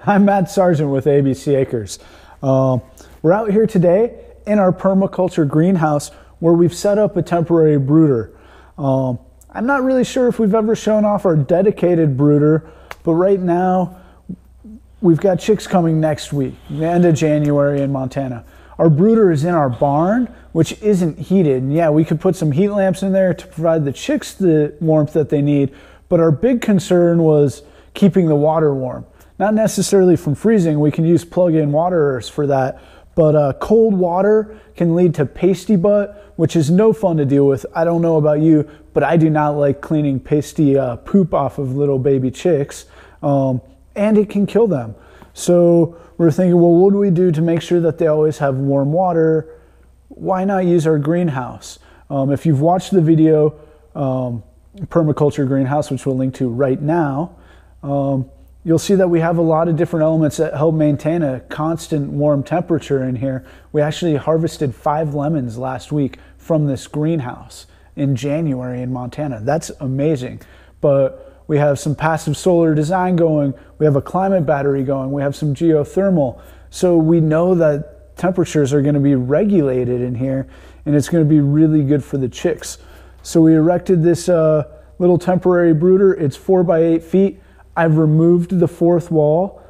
I'm Matt Sargent with ABC Acres. We're out here today in our permaculture greenhouse where we've set up a temporary brooder. I'm not really sure if we've ever shown off our dedicated brooder, but right now we've got chicks coming next week, the end of January in Montana. Our brooder is in our barn, which isn't heated. And yeah, we could put some heat lamps in there to provide the chicks the warmth that they need, but our big concern was keeping the water warm. Not necessarily from freezing, we can use plug-in waterers for that, but cold water can lead to pasty butt, which is no fun to deal with. I don't know about you, but I do not like cleaning pasty poop off of little baby chicks, and it can kill them. So we're thinking, well, what do we do to make sure that they always have warm water? Why not use our greenhouse? If you've watched the video, Permaculture Greenhouse, which we'll link to right now, you'll see that we have a lot of different elements that help maintain a constant warm temperature in here. We actually harvested 5 lemons last week from this greenhouse in January in Montana. That's amazing. But we have some passive solar design going, we have a climate battery going, we have some geothermal. So we know that temperatures are going to be regulated in here, and it's going to be really good for the chicks. So we erected this little temporary brooder. It's 4 by 8 feet. I've removed the 4th wall,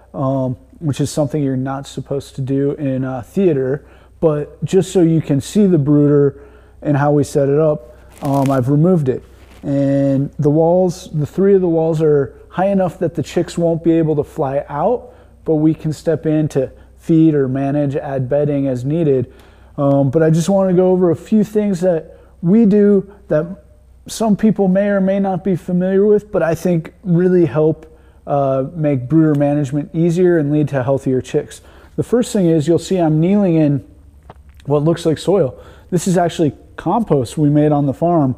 which is something you're not supposed to do in theater, but just so you can see the brooder and how we set it up, I've removed it. And the walls, the 3 of the walls are high enough that the chicks won't be able to fly out, but we can step in to feed or manage, add bedding as needed. But I just want to go over a few things that we do that some people may or may not be familiar with, but I think really help make brooder management easier and lead to healthier chicks. The first thing is, you'll see I'm kneeling in what looks like soil. This is actually compost we made on the farm.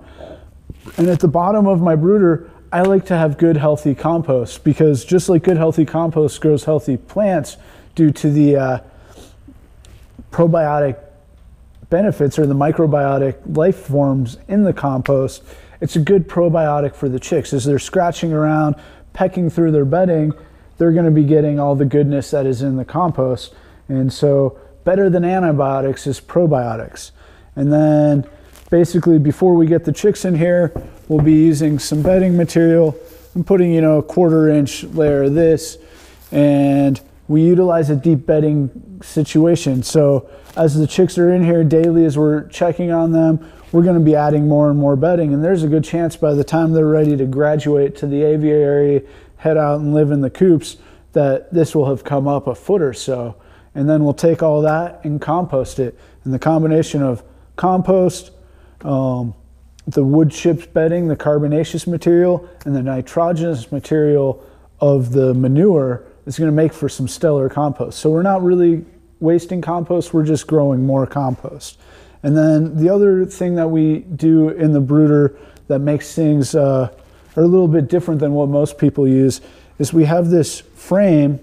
And at the bottom of my brooder, I like to have good healthy compost, because just like good healthy compost grows healthy plants due to the probiotic benefits or the microbiotic life forms in the compost, it's a good probiotic for the chicks. As they're scratching around, pecking through their bedding, they're going to be getting all the goodness that is in the compost. And so better than antibiotics is probiotics. And then basically before we get the chicks in here, we'll be using some bedding material. I'm putting, a 1/4 inch layer of this, and we utilize a deep bedding situation. So as the chicks are in here daily, as we're checking on them, we're going to be adding more and more bedding, and there's a good chance by the time they're ready to graduate to the aviary, head out and live in the coops, that this will have come up a foot or so. And then we'll take all that and compost it. And the combination of compost, the wood chips bedding, the carbonaceous material, and the nitrogenous material of the manure is going to make for some stellar compost. So we're not really wasting compost, we're just growing more compost. And then the other thing that we do in the brooder that makes things are a little bit different than what most people use is we have this frame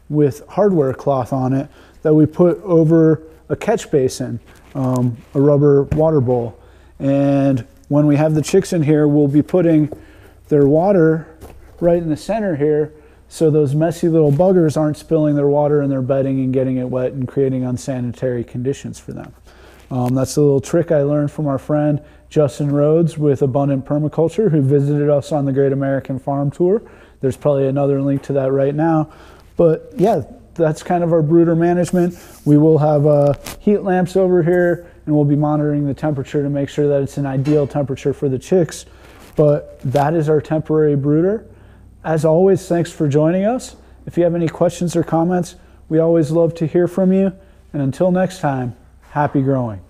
with hardware cloth on it that we put over a catch basin, a rubber water bowl. And when we have the chicks in here, we'll be putting their water right in the center here, so those messy little buggers aren't spilling their water in their bedding and getting it wet and creating unsanitary conditions for them. That's a little trick I learned from our friend Justin Rhodes with Abundant Permaculture, who visited us on the Great American Farm Tour. There's probably another link to that right now. But yeah, that's kind of our brooder management. We will have heat lamps over here, and we'll be monitoring the temperature to make sure that it's an ideal temperature for the chicks. But that is our temporary brooder. As always, thanks for joining us. If you have any questions or comments, we always love to hear from you. And until next time, happy growing.